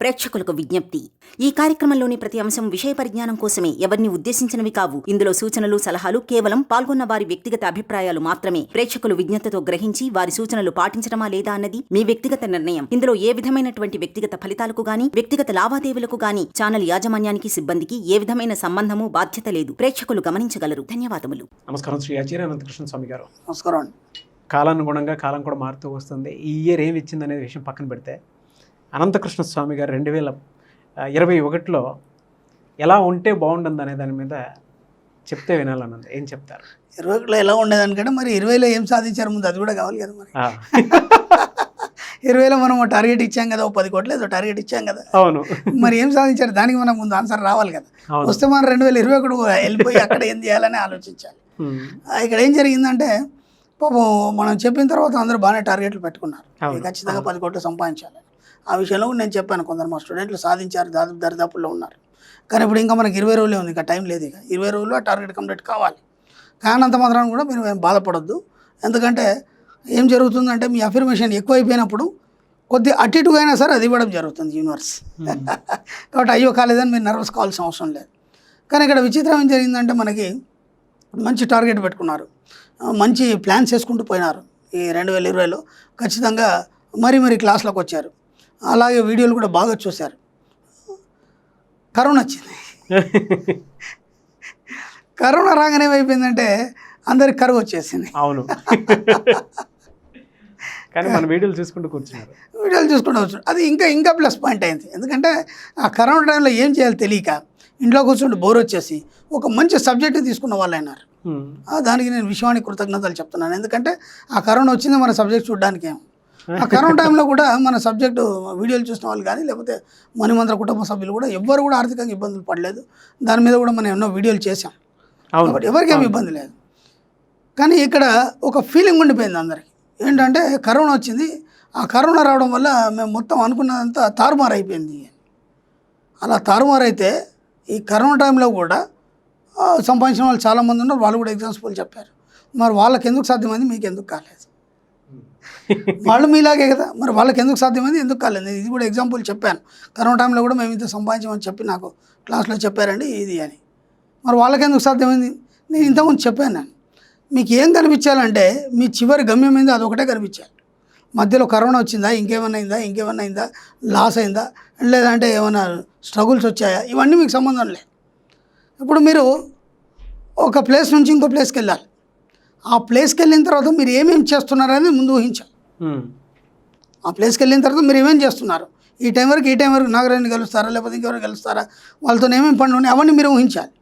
ప్రేక్షకులకు విజ్ఞప్తి. ఈ కార్యక్రమంలోని ప్రతి అంశం విషయ పరిజ్ఞానం కోసమే, ఎవరిని ఉద్దేశించినవి కావు. ఇందులో సూచనలు, సలహాలు కేవలం పాల్గొన్న వారి వ్యక్తిగత అభిప్రాయాలు మాత్రమే. ప్రేక్షకులు విజ్ఞతతో గ్రహించి వారి సూచనలు పాటించడమా లేదా అన్నది మీ వ్యక్తిగత నిర్ణయం. ఇందులో ఏ విధమైనటువంటి వ్యక్తిగత ఫలితాలకు గాని, వ్యక్తిగత లావాదేవీలకు గాని ఛానల్ యాజమాన్యానికి, సిబ్బందికి ఏ విధమైన సంబంధము, బాధ్యత లేదు. ప్రేక్షకులు గమనించగలరు. ధన్యవాదములు. నమస్కారం శ్రీ ఆచార్య అనంతకృష్ణ స్వామి గారు. నమస్కారం. కాలానుగుణంగా కాలం కూడా మారుతూ వస్తుంది. ఈ ఇయర్ ఏమి ఇచ్చింది అనేది విషయం పక్కన పెడితే, అనంతకృష్ణ స్వామి గారు 2021లో ఎలా ఉంటే బాగుంటుంది అనే దాని మీద చెప్తే వినాలన్నది. ఏం చెప్తారు? 21లో ఎలా ఉండేదానికంటే మరి 20లో ఏం సాధించారు ముందు అది కూడా కావాలి కదా. మరి 20లో మనం టార్గెట్ ఇచ్చాం కదా, 10 కోట్లు ఏదో టార్గెట్ ఇచ్చాం కదా. అవును, మరి ఏం సాధించారు దానికి మనం ముందు ఆన్సర్ రావాలి కదా. వస్తే మనం 2021 వెళ్ళిపోయి అక్కడ ఏం చేయాలని ఆలోచించాలి. ఇక్కడ ఏం జరిగిందంటే, పాపం మనం చెప్పిన తర్వాత అందరూ బాగానే టార్గెట్లు పెట్టుకున్నారు. ఖచ్చితంగా 10 కోట్లు సంపాదించాలి. ఆ విషయంలో నేను చెప్పాను, కొందరు మా స్టూడెంట్లు సాధించారు, దరిదాపుల్లో ఉన్నారు. కానీ ఇప్పుడు ఇంకా మనకి 20 రోజులే ఉంది, ఇంకా టైం లేదు. ఇక 20 రోజుల్లో ఆ టార్గెట్ కంప్లీట్ కావాలి. కానంత మాత్రం కూడా మీరు ఏం బాధపడొద్దు. ఎందుకంటే ఏం జరుగుతుందంటే, మీ అఫర్మేషన్ ఎక్కువైపోయినప్పుడు కొద్ది అటు ఇటుగా అయినా సరే అది ఇవ్వడం జరుగుతుంది యూనివర్స్. కాబట్టి అయ్యో కాలేదని మీరు నర్వస్ కావాల్సిన అవసరం లేదు. కానీ ఇక్కడ విచిత్రం ఏం జరిగిందంటే, మనకి మంచి టార్గెట్ పెట్టుకున్నారు, మంచి ప్లాన్స్ చేసుకుంటూ పోయినారు. ఈ 2020లో ఖచ్చితంగా మరి క్లాస్లోకి వచ్చారు. అలాగే వీడియోలు కూడా బాగా చూశారు. కరోనా వచ్చింది. కరోనా రాగానే ఏమైపోయిందంటే అందరికి కరువు వచ్చేసింది. అవును, కానీ మన వీడియోలు చూసుకుంటూ కూర్చున్నారు. అది ఇంకా ప్లస్ పాయింట్ అయింది. ఎందుకంటే ఆ కరోనా టైంలో ఏం చేయాలి తెలియక ఇంట్లో కూర్చుంటే బోర్ వచ్చేసి ఒక మంచి సబ్జెక్ట్ తీసుకున్న వాళ్ళు అయినారు. దానికి నేను విషయానికి కృతజ్ఞతలు చెప్తున్నాను. ఎందుకంటే ఆ కరోనా వచ్చింది మన సబ్జెక్ట్ చూడడానికి. ఏమో ఆ కరోనా టైంలో కూడా మన సబ్జెక్టు వీడియోలు చూసిన వాళ్ళు కానీ, లేకపోతే మణిమంత్ర కుటుంబ సభ్యులు కూడా ఎవ్వరు కూడా ఆర్థికంగా ఇబ్బందులు పడలేదు. దాని మీద కూడా మనం ఎన్నో వీడియోలు చేసాం. కాబట్టి ఎవరికి ఏమి ఇబ్బంది లేదు. కానీ ఇక్కడ ఒక ఫీలింగ్ ఉండిపోయింది అందరికీ. ఏంటంటే కరోనా వచ్చింది, ఆ కరోనా రావడం వల్ల మేము మొత్తం అనుకున్నదంతా తారుమారు అయిపోయింది. అలా తారుమారు అయితే ఈ కరోనా టైంలో కూడా సంపాదించిన వాళ్ళు చాలామంది ఉన్నారు. వాళ్ళు కూడా ఎగ్జాంపుల్ చెప్పారు. మరి వాళ్ళకి ఎందుకు సాధ్యమైంది, మీకు ఎందుకు కాలేదు? వాళ్ళు మీలాగే కదా, మరి వాళ్ళకి ఎందుకు సాధ్యమైంది, ఎందుకు కాలేదు? నేను ఇది కూడా ఎగ్జాంపుల్ చెప్పాను. కరోనా టైంలో కూడా మేము ఇంత సంపాదించామని చెప్పి నాకు క్లాస్లో చెప్పారండి ఇది అని. మరి వాళ్ళకి ఎందుకు సాధ్యమైంది? నేను ఇంతకుముందు చెప్పాను. నేను మీకు ఏం కనిపించాలంటే, మీ చివరి గమ్యం ఏందో అదొకటే కనిపించాలి. మధ్యలో కరోనా వచ్చిందా, ఇంకేమన్నా అయిందా, లాస్ అయిందా, లేదంటే ఏమైనా స్ట్రగుల్స్ వచ్చాయా, ఇవన్నీ మీకు సంబంధం లేదు. ఇప్పుడు మీరు ఒక ప్లేస్ నుంచి ఇంకో ప్లేస్కి వెళ్ళాలి. ఆ ప్లేస్కి వెళ్ళిన తర్వాత మీరు ఏమేమి చేస్తున్నారనేది ముందు ఊహించాలి. ఆ ప్లేస్కి వెళ్ళిన తర్వాత మీరు ఏమేమి చేస్తున్నారు, ఈ టైం వరకు నాగరాజుని కలుస్తారా, లేకపోతే ఇంకెవరు కలుస్తారా, వాళ్ళతో ఏమేమి పనులు ఉన్నాయి, అవన్నీ మీరు ఊహించాలి.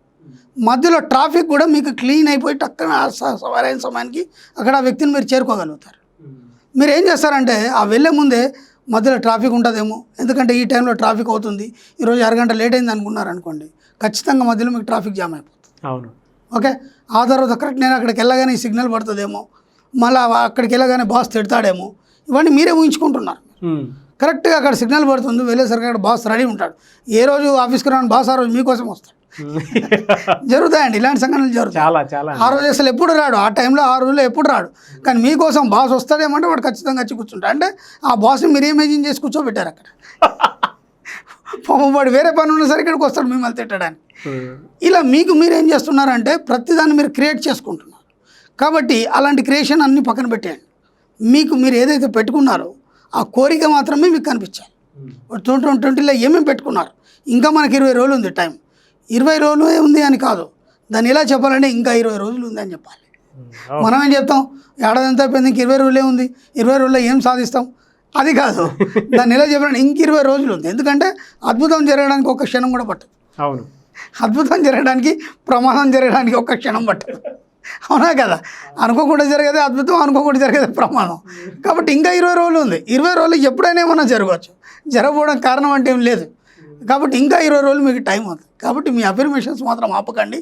మధ్యలో ట్రాఫిక్ కూడా మీకు క్లీన్ అయిపోయి టక్కన సరైన సమయానికి అక్కడ ఆ వ్యక్తిని మీరు చేరుకోగలుగుతారు. మీరు ఏం చేస్తారంటే, ఆ వెళ్ళే ముందే మధ్యలో ట్రాఫిక్ ఉంటుందేమో, ఎందుకంటే ఈ టైంలో ట్రాఫిక్ అవుతుంది, ఈరోజు అరగంట లేట్ అయింది అనుకున్నారు అనుకోండి, ఖచ్చితంగా మధ్యలో మీకు ట్రాఫిక్ జామ్ అయిపోతుంది. అవును, ఓకే. ఆ తర్వాత కరెక్ట్ నేను అక్కడికి వెళ్ళగానే ఈ సిగ్నల్ పడుతుందేమో, మళ్ళీ అక్కడికి వెళ్ళగానే బాస్ తిడతాడేమో, ఇవన్నీ మీరే ఊహించుకుంటున్నారు. కరెక్ట్గా అక్కడ సిగ్నల్ పడుతుంది, వెళ్ళేసరికి అక్కడ బాస్ రెడీ ఉంటాడు. ఏ రోజు ఆఫీస్కి రాని బాస్ ఆ రోజు మీకోసం వస్తాడు. జరుగుతాయండి ఇలాంటి సంఘటనలు జరుగుతాయి. ఆ రోజు అసలు ఎప్పుడు రాడు, ఆ టైంలో ఆ రోజులో ఎప్పుడు రాడు, కానీ మీకోసం బాస్ వస్తాడేమంటే వాడు ఖచ్చితంగా వచ్చి కూర్చుంటాడు. అంటే ఆ బాస్ని మీరు ఇమేజిన్ చేసి కూర్చోబెట్టారు అక్కడ. వాడు వేరే పని ఉన్న సరే ఇక్కడికి వస్తాడు మిమ్మల్ని తిట్టడానికి. ఇలా మీకు మీరు ఏం చేస్తున్నారంటే, ప్రతిదాన్ని మీరు క్రియేట్ చేసుకుంటున్నారు. కాబట్టి అలాంటి క్రియేషన్ అన్నీ పక్కన పెట్టేయండి. మీకు మీరు ఏదైతే పెట్టుకున్నారో ఆ కోరిక మాత్రమే మీకు కనిపించాలి. 2020లో ఏమేమి పెట్టుకున్నారు, ఇంకా మనకి 20 రోజులు ఉంది టైం. 20 రోజులు ఉంది అని కాదు, దాన్ని ఎలా చెప్పాలంటే ఇంకా 20 రోజులు ఉంది అని చెప్పాలి. మనం ఏం చెప్తాం, ఏడాది ఎంత అయిపోయింది, ఇంక 20 రోజులే ఉంది, 20 రోజుల్లో ఏం సాధిస్తాం, అది కాదు. దాన్ని ఎలా చెప్పాలంటే ఇంక 20 రోజులు ఉంది. ఎందుకంటే అద్భుతం జరగడానికి ఒక క్షణం కూడా పట్టదు. అవును, అద్భుతం జరగడానికి, ప్రమాదం జరగడానికి ఒక క్షణం పట్టదు. అవునా కదా? అనుకోకుండా జరిగేది అద్భుతం, అనుకోకుండా జరిగేది ప్రమాదం. కాబట్టి ఇంకా 20 రోజులు ఉంది. 20 రోజులు ఎప్పుడైనా ఏమన్నా జరగవచ్చు, జరగకపోవడం కారణం అంటే ఏం లేదు. కాబట్టి ఇంకా 20 రోజులు మీకు టైం ఉంది. కాబట్టి మీ అఫర్మేషన్స్ మాత్రం ఆపకండి.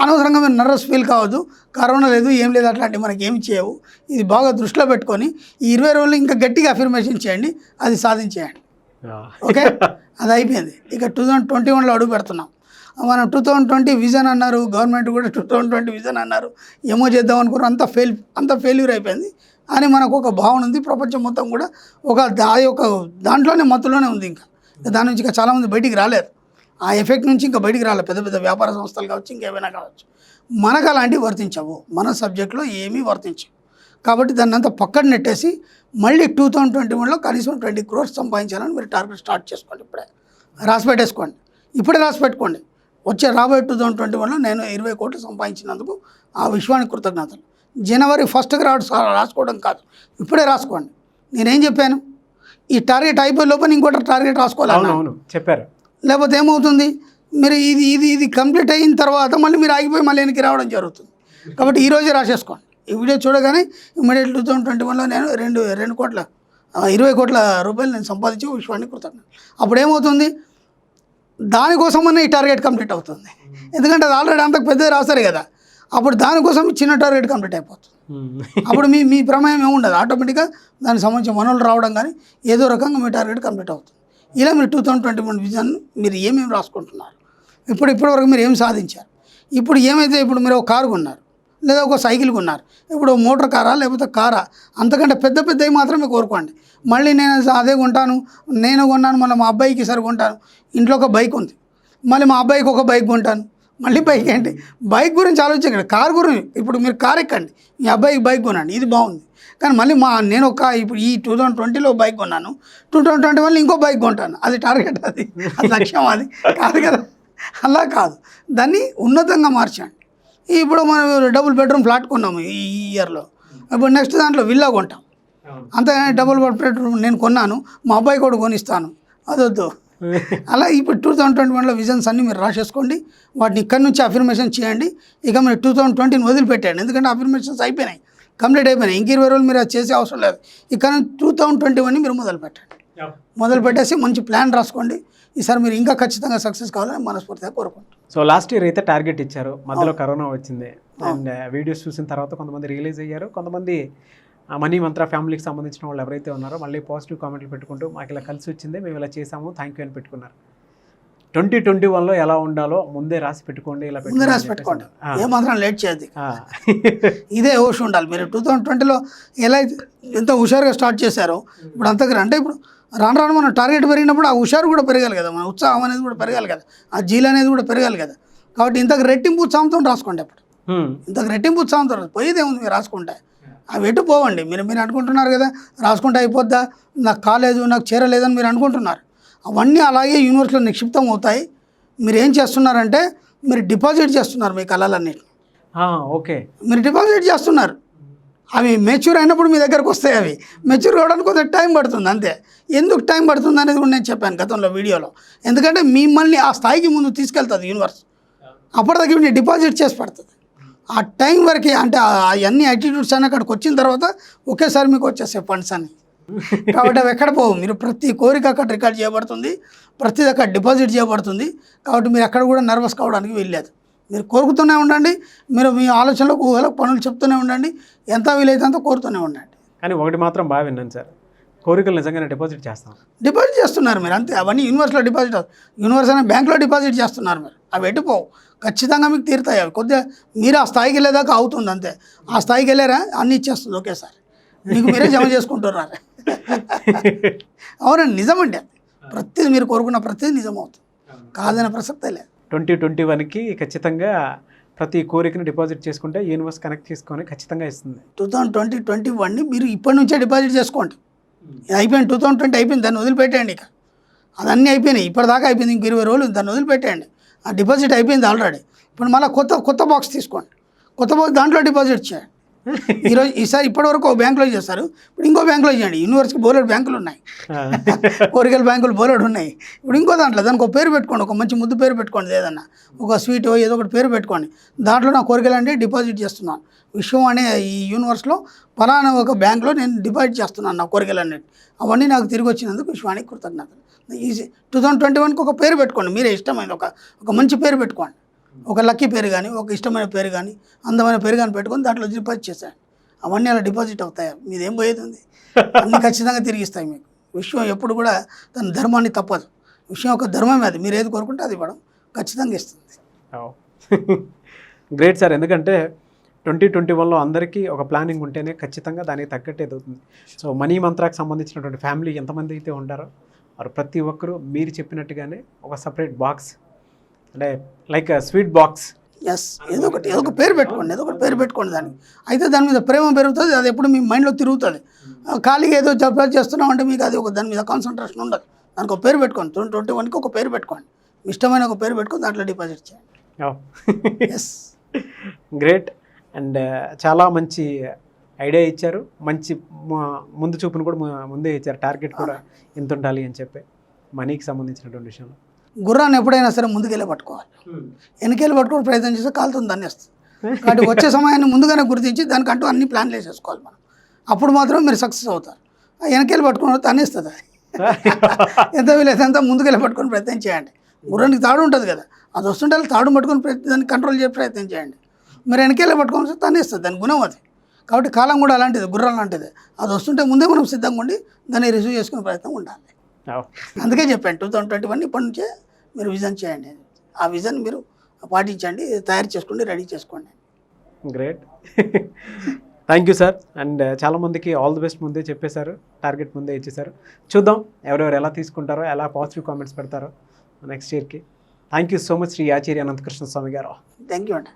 అనవసరంగా మీరు నర్వస్ ఫీల్ కావద్దు. కరోనా లేదు, ఏం లేదు, అట్లాంటివి మనకి ఏమి చేయవు. ఇది బాగా దృష్టిలో పెట్టుకొని ఈ 20 రోజులు ఇంకా గట్టిగా అఫర్మేషన్ చేయండి, అది సాధించేయండి. ఓకే, అది అయిపోయింది. ఇక 2021లో అడుగు పెడుతున్నాం. మనం 2020 విజన్ అన్నారు, గవర్నమెంట్ కూడా 2020 విజన్ అన్నారు, ఏమో చేద్దాం అనుకున్నారు, అంత ఫెయిల్యూర్ అయిపోయింది అని మనకు ఒక భావన ఉంది. ప్రపంచం మొత్తం కూడా ఒక దాంట్లోనే మత్తులోనే ఉంది. ఇంకా దాని నుంచి ఇంకా చాలామంది బయటికి రాలేదు, ఆ ఎఫెక్ట్ నుంచి ఇంకా బయటికి రాలేదు. పెద్ద పెద్ద వ్యాపార సంస్థలు కావచ్చు, ఇంకేమైనా కావచ్చు. మనకు అలాంటివి వర్తించవు, మన సబ్జెక్ట్లో ఏమీ వర్తించవు. కాబట్టి దాన్ని అంతా పక్కన నెట్టేసి మళ్ళీ 2021లో కనీసం 20 crores సంపాదించాలని మీరు టార్గెట్ స్టార్ట్ చేసుకోండి. ఇప్పుడే రాసి పెట్టేసుకోండి, ఇప్పుడే రాసి పెట్టుకోండి. వచ్చే రాబోయే 2021లో నేను 20 కోట్లు సంపాదించినందుకు ఆ విశ్వానికి కృతజ్ఞతలు. January 1st రాసుకోవడం కాదు, ఇప్పుడే రాసుకోండి. నేనేం చెప్పాను, ఈ టార్గెట్ అయిపోయే లోపల ఇంకోటి టార్గెట్ రాసుకోవాలి. చెప్పారు. లేకపోతే ఏమవుతుంది, మీరు ఇది కంప్లీట్ అయిన తర్వాత మళ్ళీ మీరు ఆగిపోయి మళ్ళీ వెనక్కి రావడం జరుగుతుంది. కాబట్టి ఈరోజే రాసేసుకోండి. ఈ వీడియో చూడగానే ఇమ్మీడియట్ 2021లో నేను 20 కోట్ల రూపాయలు నేను సంపాదించి విశ్వాన్ని కృతజ్ఞత. అప్పుడు ఏమవుతుంది, దానికోసమన్నా ఈ టార్గెట్ కంప్లీట్ అవుతుంది. ఎందుకంటే అది ఆల్రెడీ అంతకు పెద్దది రాశారు కదా, అప్పుడు దానికోసం చిన్న టార్గెట్ కంప్లీట్ అయిపోతుంది. అప్పుడు మీ ప్రమేయం ఏముండదు, ఆటోమేటిక్గా దానికి సంబంధించిన వనరులు రావడం కానీ ఏదో రకంగా మీ టార్గెట్ కంప్లీట్ అవుతుంది. ఇలా మీరు 2021 విజన్ మీరు ఏమేమి రాసుకుంటున్నారు, ఇప్పటివరకు మీరు ఏం సాధించారు, ఇప్పుడు ఏమైతే ఇప్పుడు మీరు ఒక కారు కొన్నారు లేదా ఒక సైకిల్ కొన్నారు, ఇప్పుడు మోటార్ కారా లేకపోతే కారా, అంతకంటే పెద్దవి మాత్రమే కోరుకోండి. మళ్ళీ నేను అదే కొంటాను, నేను కొన్నాను, మళ్ళీ మా అబ్బాయికి సరి కొంటాను. ఇంట్లో ఒక బైక్ ఉంది, మళ్ళీ మా అబ్బాయికి ఒక బైక్ కొంటాను, మళ్ళీ బైక్ ఏంటి, బైక్ గురించి ఆలోచించండి. కారు గురించి ఇప్పుడు మీరు కారు ఎక్కండి, మీ అబ్బాయికి బైక్ కొనండి, ఇది బాగుంది. కానీ మళ్ళీ నేను ఇప్పుడు ఈ 2020లో బైక్ కొన్నాను, 2021లో ఇంకో బైక్ కొంటాను, అది టార్గెట్, అది లక్ష్యం, అది కాదు కదా. అలా కాదు, దాన్ని ఉన్నతంగా మార్చండి. ఇప్పుడు మనం డబుల్ బెడ్రూమ్ ఫ్లాట్ కొన్నాము ఈ ఇయర్లో, ఇప్పుడు నెక్స్ట్ దాంట్లో విల్లా కొంటాం. అంతేగాని డబుల్ బెడ్రూమ్ నేను కొన్నాను, మా అబ్బాయి కూడా కొనిస్తాను, అదొద్దు. అలా ఇప్పుడు 2021లో విజన్స్ అన్నీ మీరు రాసేసుకోండి, వాటిని ఇక్కడి నుంచి అఫర్మేషన్ చేయండి. ఇక మీరు 2020ని వదిలిపెట్టండి, ఎందుకంటే అఫర్మేషన్స్ అయిపోయినాయి, కంప్లీట్ అయిపోయినాయి. ఇంక 20 రోజులు మీరు అది చేసే అవసరం లేదు. ఇక 2021ని మీరు మొదలు పెట్టేసి మంచి ప్లాన్ రాసుకోండి. ఈసారి మీరు ఇంకా ఖచ్చితంగా సక్సెస్ కావాలని మనస్ఫూర్తిగా కోరుకుంటాం. సో లాస్ట్ ఇయర్ అయితే టార్గెట్ ఇచ్చారు, మధ్యలో కరోనా వచ్చింది. అండ్ వీడియోస్ చూసిన తర్వాత కొంతమంది రియలైజ్ అయ్యారు, కొంతమంది మనీ మంత్ర ఫ్యామిలీకి సంబంధించిన వాళ్ళు ఎవరైతే ఉన్నారో మళ్ళీ పాజిటివ్ కామెంట్లు పెట్టుకుంటూ మాకు ఇలా కలిసి వచ్చింది, మేము ఇలా చేసాము, థ్యాంక్ యూ అని పెట్టుకున్నారు. 2021లో ఎలా ఉండాలో ముందే రాసి పెట్టుకోండి, ఇలా ముందే రాసి పెట్టుకోండి, ఏమాత్రం లేట్ చేయద్దు. ఇదే హోష్ ఉండాలి. మీరు 2020లో ఎలా ఎంత హుషారుగా స్టార్ట్ చేశారో ఇప్పుడు అంతగా, అంటే ఇప్పుడు రాను మనం టార్గెట్ పెరిగినప్పుడు ఆ హుషారు కూడా పెరగాలి కదా, మన ఉత్సాహం అనేది కూడా పెరగాలి కదా, ఆ జీల్ అనేది కూడా పెరగాలి కదా. కాబట్టి ఇంతకు రెట్టింపు ఉత్సాహంతో రాసుకోండి. అప్పుడు ఇంతకు రెట్టింపు ఉత్సాహంతో పోయేదే ఉంది, మీరు రాసుకుంటే అవి ఎటు పోవండి. మీరు అనుకుంటున్నారు కదా రాసుకుంటే అయిపోద్దా, నాకు కాలేదు, నాకు చేరలేదని మీరు అనుకుంటున్నారు. అవన్నీ అలాగే యూనివర్స్లో నిక్షిప్తం అవుతాయి. మీరు ఏం చేస్తున్నారంటే మీరు డిపాజిట్ చేస్తున్నారు మీ కళలన్నిటిని. ఓకే, మీరు డిపాజిట్ చేస్తున్నారు, అవి మెచ్యూర్ అయినప్పుడు మీ దగ్గరకు వస్తాయి. అవి మెచ్యూర్ కావడానికి కొంచెం టైం పడుతుంది, అంతే. ఎందుకు టైం పడుతుంది అనేది కూడా నేను చెప్పాను గతంలో వీడియోలో. ఎందుకంటే మిమ్మల్ని ఆ స్థాయికి ముందు తీసుకెళ్తుంది యూనివర్స్, అప్పటిదాకా మీరు డిపాజిట్ చేసి పడుతుంది. ఆ టైం వరకు, అంటే అన్ని యాటిట్యూడ్స్ అన్నీ అక్కడికి వచ్చిన తర్వాత ఒకేసారి మీకు వచ్చేస్తాయి ఫండ్స్ అన్ని. కాబట్టి అవి ఎక్కడ పోవు, మీరు ప్రతి కోరిక అక్కడ రికార్డ్ చేయబడుతుంది, ప్రతిది అక్కడ డిపాజిట్ చేయబడుతుంది. కాబట్టి మీరు ఎక్కడ కూడా నర్వస్ కావడానికి వీల్లేదు. మీరు కోరుకుతూనే ఉండండి, మీరు మీ ఆలోచనలకు ఊహలకు పనులు చెప్తూనే ఉండండి, ఎంత వీలైతే అంత కోరుతూనే ఉండండి. కానీ ఒకటి మాత్రం బాగా విన్నాను సార్, కోరికలు నిజంగానే డిపాజిట్ చేస్తున్నారు మీరు, అంతే. అవన్నీ యూనివర్స్లో డిపాజిట్, యూనివర్స్ అనే బ్యాంక్లో డిపాజిట్ చేస్తున్నారు మీరు. అవి ఎటుపోవు, ఖచ్చితంగా మీకు తీరుతాయి. అవి కొద్దిగా మీరు ఆ స్థాయికి వెళ్ళేదాకా అవుతుంది, అంతే. ఆ స్థాయికి వెళ్ళారా అన్నీ ఇచ్చేస్తుంది ఒకేసారి, మీకు మీరే జమ చేసుకుంటున్నారు. అవునండి, నిజమండి. ప్రతిదీ మీరు కోరుకున్న ప్రతిదీ నిజం అవుతుంది, కాదనే ప్రసక్తే లేదు. 2021కి ఖచ్చితంగా ప్రతి కోరికని డిపాజిట్ చేసుకుంటే యూనివర్స్ కనెక్ట్ చేసుకొని ఖచ్చితంగా ఇస్తుంది. 2021ని మీరు ఇప్పటి నుంచే డిపాజిట్ చేసుకోండి. అయిపోయింది, 2020 అయిపోయింది, దాన్ని వదిలిపెట్టేయండి. ఇక అదన్నీ అయిపోయినాయి, ఇప్పటిదాకా అయిపోయింది, ఇంక 20 రోజులు దాన్ని వదిలిపెట్టేయండి. ఆ డిపాజిట్ అయిపోయింది ఆల్రెడీ. ఇప్పుడు మళ్ళీ కొత్త బాక్స్ తీసుకోండి, కొత్త బాక్స్ దాంట్లో డిపాజిట్ చేయండి. ఈసారి ఇప్పటివరకు ఒక బ్యాంకులో చేస్తారు, ఇప్పుడు ఇంకో బ్యాంకులో చేయండి. యూనివర్స్కి బోలెడు బ్యాంకులు ఉన్నాయి, కోరికల బ్యాంకులు బోలెడు ఉన్నాయి. ఇప్పుడు ఇంకో దాంట్లో దానికి ఒక పేరు పెట్టుకోండి, ఒక మంచి ముద్దు పేరు పెట్టుకోండి, ఏదన్నా ఒక స్వీట్ ఏదో ఒకటి పేరు పెట్టుకోండి. దాంట్లో నా కోరికలు అంటే డిపాజిట్ చేస్తున్నాను, విశ్వం అనే ఈ యూనివర్స్లో ఫలానా ఒక బ్యాంకులో నేను డిపాజిట్ చేస్తున్నాను నా కోరికలన్నిటి. అవన్నీ నాకు తిరిగి వచ్చినందుకు విశ్వానికి కృతజ్ఞతలు. ఈజీ 2021కి ఒక పేరు పెట్టుకోండి, మీరే ఇష్టమైనది ఒక మంచి పేరు పెట్టుకోండి. ఒక లక్కీ పేరు కానీ, ఒక ఇష్టమైన పేరు కానీ, అందమైన పేరు కానీ పెట్టుకొని దాంట్లో డిపాజిట్ చేశాను. అవన్నీ అలా డిపాజిట్ అవుతాయి, మీదేం పోయేది ఉంది, అన్నీ ఖచ్చితంగా తిరిగిస్తాయి మీకు. విశ్వం ఎప్పుడు కూడా తన ధర్మాన్ని తప్పదు, విషయం ఒక ధర్మమే, అది మీరు ఏది కోరుకుంటే అది ఇవ్వడం ఖచ్చితంగా ఇస్తుంది. గ్రేట్ సార్, ఎందుకంటే 2021లో అందరికీ ఒక ప్లానింగ్ ఉంటేనే ఖచ్చితంగా దానికి తగ్గట్టు ఎదుగుతుంది. సో మనీ మంత్రాకి సంబంధించినటువంటి ఫ్యామిలీ ఎంతమంది అయితే ఉంటారో ప్రతి ఒక్కరూ మీరు చెప్పినట్టుగానే ఒక సపరేట్ బాక్స్, అంటే లైక్ స్వీట్ బాక్స్. ఎస్, ఏదో ఒక పేరు పెట్టుకోండి దానికి. అయితే దాని మీద ప్రేమ పెరుగుతుంది, అది ఎప్పుడు మీ మైండ్లో తిరుగుతుంది. ఖాళీగా ఏదో జాబ్ చేస్తున్నాం అంటే మీకు అది దాని మీద కాన్సన్ట్రేషన్ ఉండదు. దానికి ఒక పేరు పెట్టుకోండి, 2021కి ఒక పేరు పెట్టుకోండి, ఇష్టమైన ఒక పేరు పెట్టుకొని దాంట్లో డిపాజిట్ చేయండి. Yes, great. అండ్ చాలా మంచి ఐడియా ఇచ్చారు, మంచి ముందు చూపును కూడా ముందే ఇచ్చారు. టార్గెట్ కూడా ఎంత ఉండాలి అని చెప్పి మనీకి సంబంధించినటువంటి విషయంలో. గుర్రాన్ని ఎప్పుడైనా సరే ముందుకెళ్ళి పట్టుకోవాలి, వెనకెళ్ళి పట్టుకోవడం ప్రయత్నం చేస్తే కాలుతుంది దాన్ని వేస్తుంది. కాబట్టి వచ్చే సమయాన్ని ముందుగానే గుర్తించి దానికంటూ అన్ని ప్లాన్లు వేసేసుకోవాలి మనం. అప్పుడు మాత్రం మీరు సక్సెస్ అవుతారు. వెనకెళ్ళి పట్టుకున్న తనేస్తుంది అది. ఎంత వీలైతే అంత ముందుకెళ్ళి పట్టుకొని ప్రయత్నం చేయండి. గుర్రానికి తాడు ఉంటుంది కదా, అది వస్తుంటే తాడు పట్టుకొని దాన్ని కంట్రోల్ చేసే ప్రయత్నం చేయండి. మీరు వెనకెళ్ళి పట్టుకొని వస్తే తనేస్తుంది, దాని గుణం అది. కాబట్టి కాలం కూడా అలాంటిది, గుర్రం లాంటిది. అది వస్తుంటే ముందే మనం సిద్ధంగా ఉండి దాన్ని రిసీవ్ చేసుకునే ప్రయత్నం ఉండాలి. అందుకే చెప్పాను 2021 ఇప్పటి నుంచే మీరు విజన్ చేయండి. ఆ విజన్ మీరు పాటించండి, తయారు చేసుకోండి, రెడీ చేసుకోండి. Great. Thank you sir. And చాలామందికి ఆల్ ది బెస్ట్ ముందే చెప్పేశారు, టార్గెట్ ముందే ఇచ్చేశారు. చూద్దాం ఎవరెవరు ఎలా తీసుకుంటారో, ఎలా పాజిటివ్ కామెంట్స్ పెడతారో నెక్స్ట్ ఇయర్కి. Thank you so much Shri Acharya Anantakrishna Swami గారు. థ్యాంక్ యూ అండి.